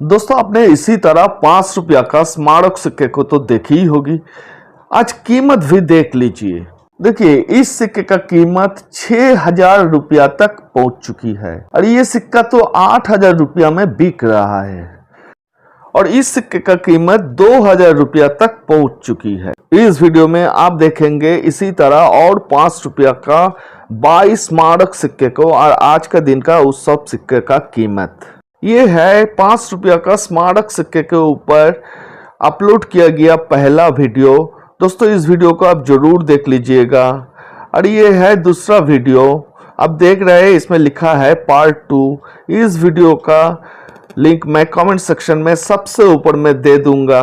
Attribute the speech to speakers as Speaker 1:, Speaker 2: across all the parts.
Speaker 1: दोस्तों आपने इसी तरह 5 रुपया का स्मारक सिक्के को तो देखी ही होगी। आज कीमत भी देख लीजिए। देखिए इस सिक्के का कीमत 6,000 रुपया तक पहुंच चुकी है और ये सिक्का तो 8,000 रुपया में बिक रहा है और इस सिक्के का कीमत 2,000 रुपया तक पहुंच चुकी है। इस वीडियो में आप देखेंगे इसी तरह और 5 रुपया का 22 स्मारक सिक्के को और आज का दिन का उस सब सिक्के का कीमत। ये है 5 रुपया का स्मारक सिक्के के ऊपर अपलोड किया गया पहला वीडियो। दोस्तों इस वीडियो को आप जरूर देख लीजिएगा। और ये है दूसरा वीडियो, आप देख रहे हैं इसमें लिखा है पार्ट 2। इस वीडियो का लिंक मैं कमेंट सेक्शन में सबसे ऊपर में दे दूंगा,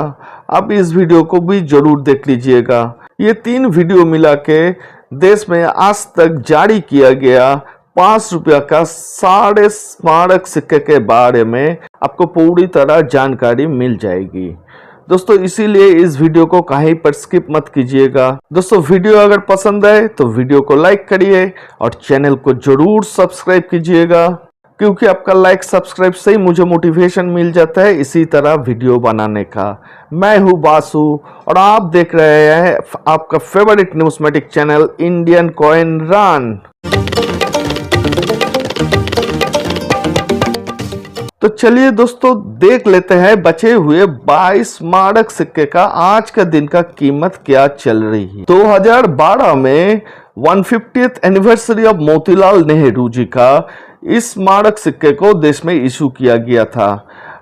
Speaker 1: आप इस वीडियो को भी जरूर देख लीजिएगा। ये 3 वीडियो मिला के देश में आज तक जारी किया गया 5 रुपया का सारे स्मारक सिक्के के बारे में आपको पूरी तरह जानकारी मिल जाएगी। दोस्तों इसीलिए इस वीडियो को कहीं पर स्किप मत कीजिएगा। दोस्तों वीडियो अगर पसंद आए तो वीडियो को लाइक करिए और चैनल को जरूर सब्सक्राइब कीजिएगा, क्योंकि आपका लाइक सब्सक्राइब से ही मुझे मोटिवेशन मिल जाता है इसी तरह वीडियो बनाने का। मैं हूं बासु और आप देख रहे हैं आपका favourite newsmatic channel Indian coin run. तो चलिए दोस्तों देख लेते हैं बचे हुए 22 स्मारक सिक्के का आज का दिन का कीमत क्या चल रही है। 2012 में 150th anniversary of Motilal Nehru ji का इस स्मारक सिक्के को देश में इशू किया गया था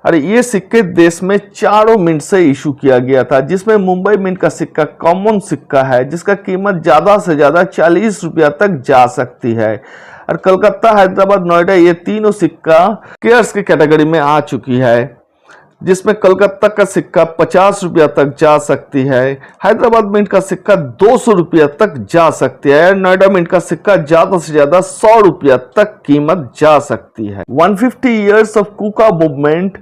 Speaker 1: और ये सिक्के देश में 4 मिंट से इशू किया गया था, जिसमें मुंबई मिंट का सिक्का कॉमन सिक्का है जिसका कीमत ज्यादा से ज्यादा 40 रुपया तक जा सकती है और कलकत्ता, हैदराबाद, नोएडा ये तीनों सिक्का केयर्स की कैटेगरी में आ चुकी है, जिसमें कलकत्ता का सिक्का 50 रुपया तक जा सकती है, हैदराबाद मिंट का सिक्का 200 रुपया तक जा सकती है, नोएडा मिंट का सिक्का ज्यादा से ज्यादा 100 रुपया तक कीमत जा सकती है। 150 ईयर्स ऑफ कुका मूवमेंट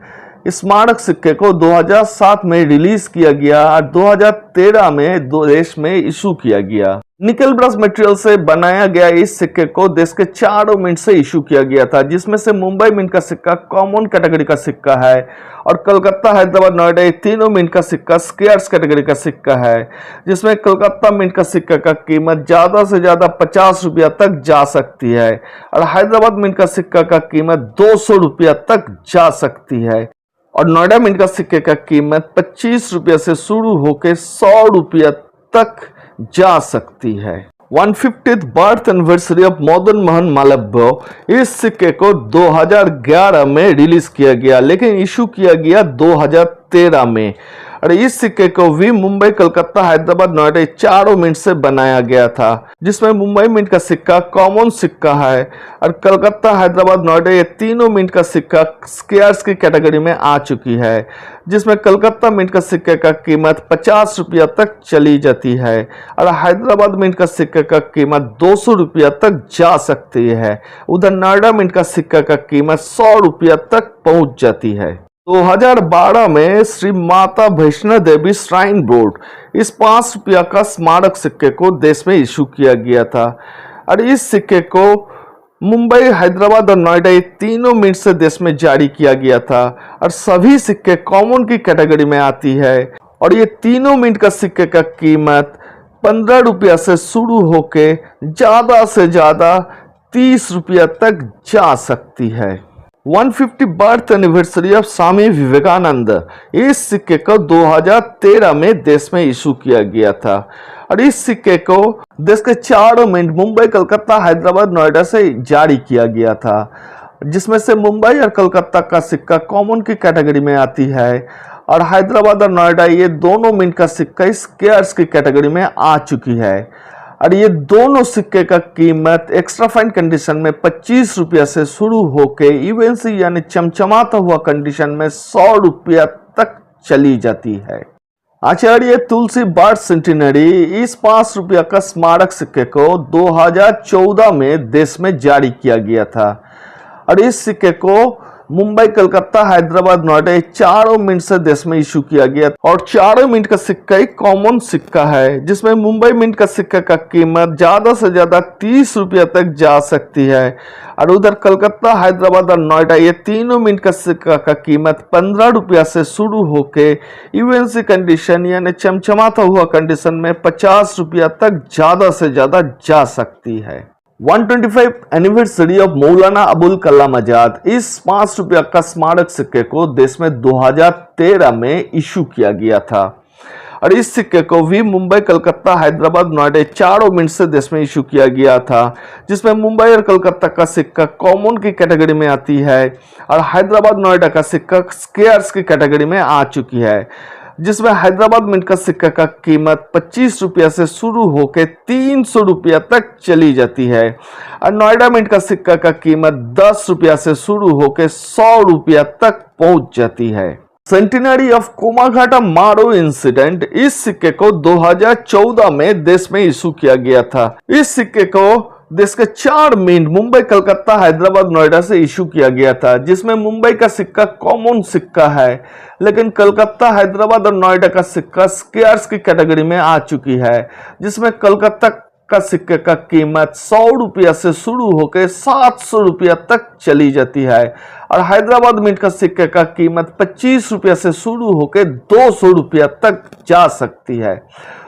Speaker 1: स्मारक सिक्के को 2007 में रिलीज किया गया और 2013 में देश में इशू किया गया। निकल ब्रश मटेरियल से बनाया गया इस सिक्के को देश के 4 मिंट से इशू किया गया था, जिसमें से मुंबई मिंट का सिक्का कॉमन कैटेगरी का सिक्का है और कलकत्ता, हैदराबाद, नोएडा ये तीनों मिंट का सिक्का स्केयर्स कैटेगरी का सिक्का है, जिसमें कलकत्ता मिंट का सिक्का का कीमत ज्यादा से ज्यादा 50 रुपया तक जा सकती है और हैदराबाद मिंट का सिक्का का कीमत 200 रुपया तक जा सकती है और नोएडा मिंट का सिक्के का कीमत 25 रुपया से शुरू होकर 100 रुपया तक जा सकती है। 150th birth anniversary of Madan Mohan Malviya इस सिक्के को 2011 में रिलीज किया गया, लेकिन इशू किया गया 2013 में और इस सिक्के को भी मुंबई, कलकत्ता, हैदराबाद, नोएडा 4 मिंट से बनाया गया था, जिसमें मुंबई मिंट का सिक्का कॉमन सिक्का है और कलकत्ता, हैदराबाद, नोएडा ये तीनों मिंट का सिक्का स्केयर्स की कैटेगरी में आ चुकी है, जिसमें कलकत्ता मिंट का सिक्के का कीमत 50 रुपया तक चली जाती है और हैदराबाद मिंट का सिक्के का कीमत 200 रुपया तक जा सकती है। उधर नोएडा मिंट का सिक्का का कीमत 100 रुपया तक पहुंच जाती है। 2012 में श्री माता वैष्णो देवी श्राइन बोर्ड इस 5 रुपया का स्मारक सिक्के को देश में इशू किया गया था और इस सिक्के को मुंबई, हैदराबाद और नोएडा ये तीनों मिंट से देश में जारी किया गया था और सभी सिक्के कॉमन की कैटेगरी में आती है और ये तीनों मिंट का सिक्के का कीमत 15 रुपया से शुरू होके ज्यादा से ज्यादा 30 रुपया तक जा सकती है। 150 birth anniversary of Swami Vivekananda इस सिक्के को 2013 में देश में इशू किया गया था और इस सिक्के को देश के 4 मिंट मुंबई, कलकत्ता, हैदराबाद, नोएडा से जारी किया गया था, जिसमें से मुंबई और कलकत्ता का सिक्का कॉमन की कैटेगरी में आती है और हैदराबाद और नोएडा ये दोनों मिंट का सिक्का स्केयर्स की कैटेगरी में आ चुकी है और ये दोनों सिक्के का कीमत एक्स्ट्रा फाइन कंडीशन में 25 रुपया से शुरू होके इवेंसी यानी चमचमाता हुआ कंडीशन में 100 रुपया तक चली जाती है। आचार्य तुलसी बर्थ सेंटिनरी इस 5 रुपया का स्मारक सिक्के को 2014 में देश में जारी किया गया था और इस सिक्के को मुंबई, कलकत्ता, हैदराबाद, नोएडा, ये चारों मिंट से देश में इशू किया गया और चारों मिंट का सिक्का एक कॉमन सिक्का है, जिसमें मुंबई मिंट का सिक्का का कीमत ज्यादा से ज्यादा 30 रुपया तक जा सकती है और उधर कलकत्ता, हैदराबाद और नोएडा, ये तीनों मिंट का सिक्का का कीमत 15 रुपया से शुरू होके यूएनसी कंडीशन यानी चमचमाता हुआ कंडीशन में 50 रुपया तक ज्यादा से ज्यादा जा सकती है। 125 एनिवर्सरी ऑफ मौलाना अबुल कलाम आजाद, इस 5 रुपया का स्मारक सिक्के को देश में 2013 में इशू किया गया था और इस सिक्के को भी मुंबई, कलकत्ता, हैदराबाद, नोएडा चारों मिंट से देश में इशू किया गया था, जिसमें मुंबई और कलकत्ता का सिक्का कॉमन की कैटेगरी में आती है और हैदराबाद, नोएडा का सिक्का स्केयर्स की कैटेगरी में आ चुकी है, जिसमें हैदराबाद मिंट का सिक्का का कीमत 25 रुपया से शुरू होकर 300 रुपया तक चली जाती है और नोएडा मिंट का सिक्का का कीमत 10 रुपया से शुरू होकर 100 रुपया तक पहुंच जाती है। सेंटिनरी ऑफ कोमाघाटा मारो इंसिडेंट, इस सिक्के को 2014 में देश में इशू किया गया था। इस सिक्के को देश के 4 मिंट मुंबई, कलकत्ता, हैदराबाद, नोएडा से इशू किया गया था, जिसमें मुंबई का सिक्का कॉमन सिक्का है, लेकिन कलकत्ता, हैदराबाद और नोएडा का सिक्का स्केयर्स की कैटेगरी में आ चुकी है, जिसमें कलकत्ता का सिक्के का कीमत 100 रुपया से शुरू होकर 700 रुपया तक चली जाती है और हैदराबाद मिंट का सिक्के का कीमत 25 रुपया से शुरू होकर 200 रुपया तक जा सकती है।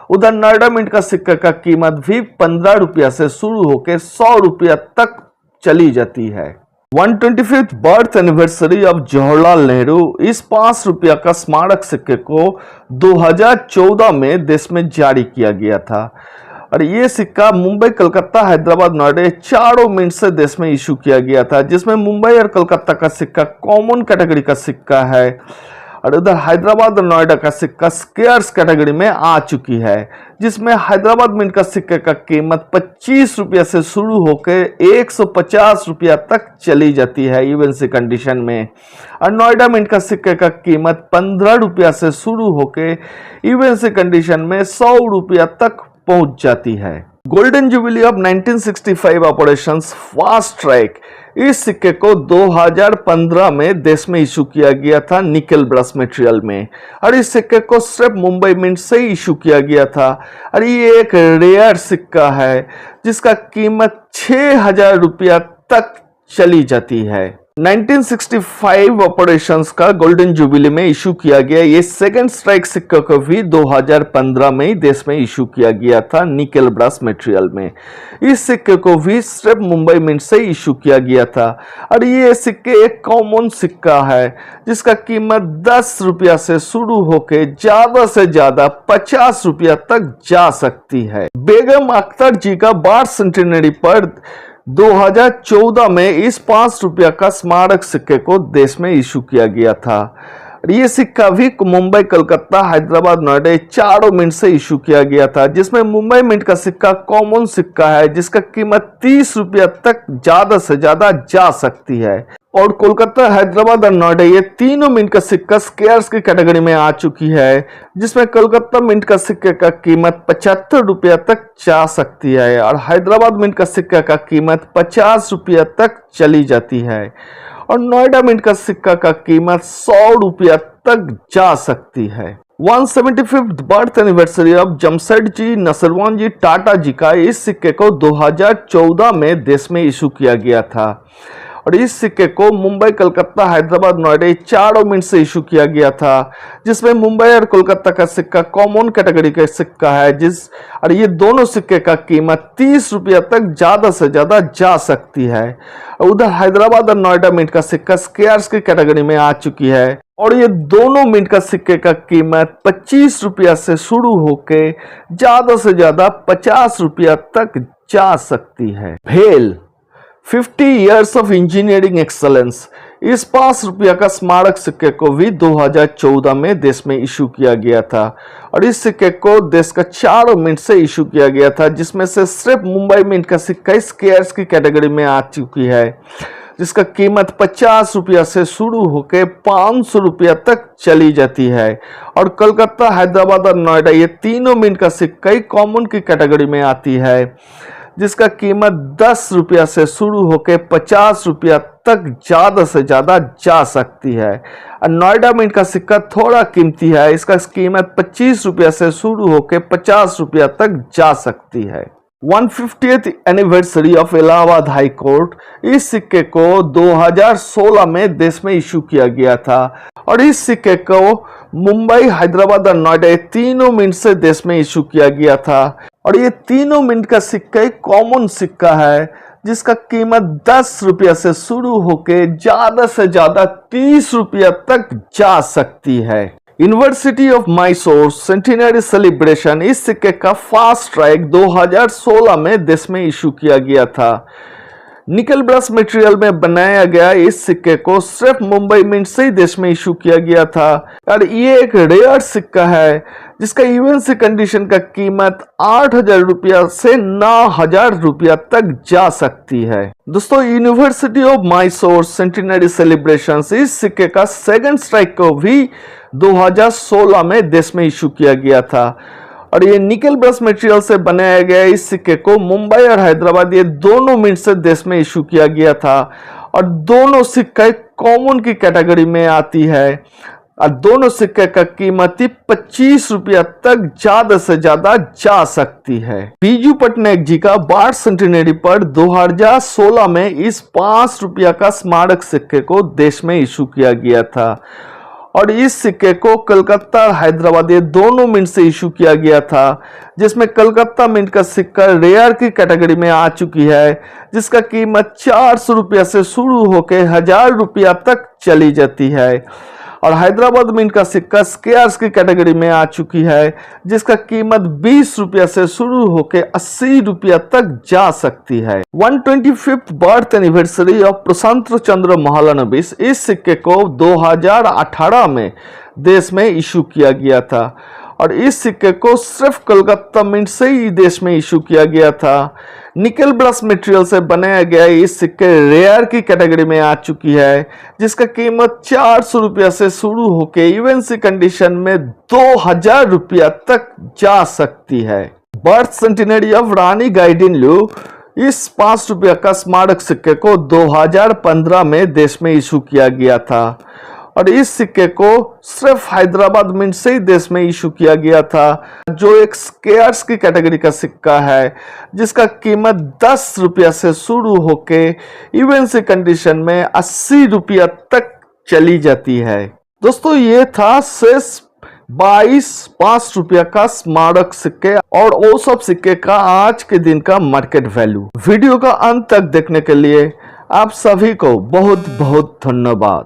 Speaker 1: उधर नोएडा मिंट का सिक्का का कीमत भी 15 रुपया से शुरू होकर 100 रुपया तक चली जाती है। 125th birth anniversary of Jawaharlal Nehru, इस 5 रुपया का स्मारक सिक्के को 2014 में देश में जारी किया गया था और ये सिक्का मुंबई, कलकत्ता, हैदराबाद, नोएडा चारों मिंट से देश में इशू किया गया था, जिसमें मुंबई और कलकत्ता का सिक्का कॉमन कैटेगरी का सिक्का है और उधर हैदराबाद और नोएडा का सिक्का स्केयर्स कैटेगरी में आ चुकी है, जिसमें हैदराबाद मिंट का सिक्के का कीमत 25 रुपया से शुरू होकर 150 रुपया तक चली जाती है यूएनसी कंडीशन में और नोएडा मिंट का सिक्के का कीमत 15 रुपया से शुरू होकर यूएनसी कंडीशन में 100 रुपया तक पहुंच जाती है। Golden jubilee of 1965 operations fast track, इस सिक्के को 2015 में देश में इशू किया गया था निकल ब्रश मटेरियल में और इस सिक्के को सिर्फ मुंबई मिंट से इशू किया गया था और ये एक रेयर सिक्का है जिसका कीमत 6000 रुपया तक चली जाती है। 1965 ऑपरेशंस का गोल्डन जुबिली में इशू किया गया ये सेकंड स्ट्राइक सिक्का को भी 2015 में ही देश में इशू किया गया था निकल ब्रश मटेरियल में। इस सिक्के को भी सिर्फ मुंबई मिंट से इशू किया गया था और ये सिक्के एक कॉमन सिक्का है जिसका कीमत 10 रुपया से शुरू होकर ज्यादा से ज्यादा 50 रुपया तक जा सकती है। बेगम अख्तर जी का बर्थ सेंटिनरी पर 2014 में इस 5 रुपया का स्मारक सिक्के को देश में इशू किया गया था। ये सिक्का भी मुंबई, कलकत्ता, हैदराबाद, नोएडा चारों मिंट से इशू किया गया था, जिसमें मुंबई मिंट का सिक्का कॉमन सिक्का है जिसका कीमत 30 रुपया तक ज्यादा से ज्यादा जा सकती है और कोलकाता, हैदराबाद और नोएडा ये तीनों मिंट का सिक्का स्केयर्स की कैटेगरी में आ चुकी है, जिसमें कोलकाता मिंट का सिक्के का कीमत 75 रुपया तक जा सकती है और हैदराबाद मिंट का सिक्का का कीमत 50 रुपया तक चली जाती है और नोएडा मिंट का सिक्का का कीमत 100 रुपया तक जा सकती है। 175th birth anniversary of Jamsetji Nusserwan ji Tata ji का इस सिक्के को 2014 में देश में इशू किया गया था और इस सिक्के को मुंबई, कलकत्ता, हैदराबाद, नोएडा चारों मिंट से इशू किया गया था, जिसमें मुंबई और कोलकाता का सिक्का कॉमन कैटेगरी का सिक्का है और ये दोनों सिक्के का कीमत 30 रुपया तक ज्यादा से ज्यादा जा सकती है। उधर हैदराबाद और नोएडा मिंट का सिक्का स्केयर्स की कैटेगरी में आ चुकी है और ये दोनों मिंट का सिक्के का कीमत 25 रुपया से शुरू होकर ज्यादा से ज्यादा 50 रुपया तक जा सकती है। भेल 50 इयर्स ऑफ इंजीनियरिंग एक्सलेंस, इस 5 रुपया का स्मारक सिक्के को भी 2014 में देश में इशू किया गया था और इस सिक्के को देश का चारों मिंट से इशू किया गया था, जिसमें से सिर्फ मुंबई मिंट का सिक्का स्केयर्स की कैटेगरी में आ चुकी है जिसका कीमत 50 रुपया से शुरू होकर 500 रुपया तक चली जाती है और कोलकाता, हैदराबाद और नोएडा ये तीनों मिंट का सिक्का कॉमन की कैटेगरी में आती है, जिसका कीमत 10 रुपया से शुरू होकर 50 रुपया तक ज्यादा से ज्यादा जा सकती है। और नोएडा मिंट का सिक्का थोड़ा कीमती है, इसका कीमत 25 रुपया से शुरू होकर 50 रुपया तक जा सकती है। 150th anniversary of Allahabad high court, इस सिक्के को 2016 में देश में इशू किया गया था और इस सिक्के को मुंबई, हैदराबाद और नोएडा तीनों मिंट से देश में इशू किया गया था। और ये तीनों मिंट का सिक्का एक कॉमन सिक्का है जिसका कीमत 10 रुपया से शुरू होकर ज्यादा से ज्यादा 30 रुपया तक जा सकती है। University of Mysore centenary celebration, इस सिक्के का फास्ट ट्रैक 2016 में देश में इशू किया गया था। निकल ब्रश मटेरियल में बनाया गया इस सिक्के को सिर्फ मुंबई मिंट से ही देश में इशू किया गया था और ये एक रेयर सिक्का है जिसका यूएनसी कंडीशन का कीमत 8,000 रुपया से 9,000 रुपया तक जा सकती है। दोस्तों, university of Mysore centenary celebration, इस सिक्के का सेकंड स्ट्राइक को भी 2016 में देश में इशू किया गया था और ये निकल ब्रश मटेरियल से बनाया गया इस सिक्के को मुंबई और हैदराबाद ये दोनों मिंट से देश में इशू किया गया था और दोनों सिक्के कॉमन की कैटेगरी में आती है और दोनों सिक्के का कीमत 25 रुपया तक ज्यादा से ज्यादा जा सकती है। बीजू पटनायक जी का 12 सेंटिनरी पर 2016 में इस 5 रुपया का स्मारक सिक्के को देश में इशू किया गया था और इस सिक्के को कलकत्ता और हैदराबाद ये दोनों मिंट से इशू किया गया था, जिसमें कलकत्ता मिंट का सिक्का रेयर की कैटेगरी में आ चुकी है जिसका कीमत 400 रुपया से शुरू होकर 1000 रुपया तक चली जाती है और हैदराबाद मिंट का सिक्का स्केयर्स की कैटेगरी में आ चुकी है जिसका कीमत 20 रुपया से शुरू होकर 80 रुपया तक जा सकती है। 125th बर्थ एनिवर्सरी ऑफ प्रशांत चंद्र महालनोबिस, इस सिक्के को 2018 में देश में इशू किया गया था और इस सिक्के को सिर्फ कलकत्ता मिंट से ही देश में इशू किया गया था। निकल ब्रश मटेरियल से बनाया गया इस सिक्के रेयर की कैटेगरी में आ चुकी है जिसका कीमत 400 रुपया से शुरू होकर यूएनसी कंडीशन में 2000 रुपया तक जा सकती है। बर्थ सेंटिनरी ऑफ रानी गाइडिनल्यू, इस 5 रुपया का स्मारक सिक्के को 2015 में देश में इशू किया गया था और इस सिक्के को सिर्फ हैदराबाद मिंट से ही देश में इशू किया गया था जो एक स्केयर्स की कैटेगरी का सिक्का है जिसका कीमत 10 रुपया से शुरू होके यूएनसी कंडीशन में 80 रुपया तक चली जाती है। दोस्तों, ये था शेष 22 5 रुपया का स्मारक सिक्के और वो सब सिक्के का आज के दिन का मार्केट वैल्यू। वीडियो का अंत तक देखने के लिए आप सभी को बहुत बहुत धन्यवाद।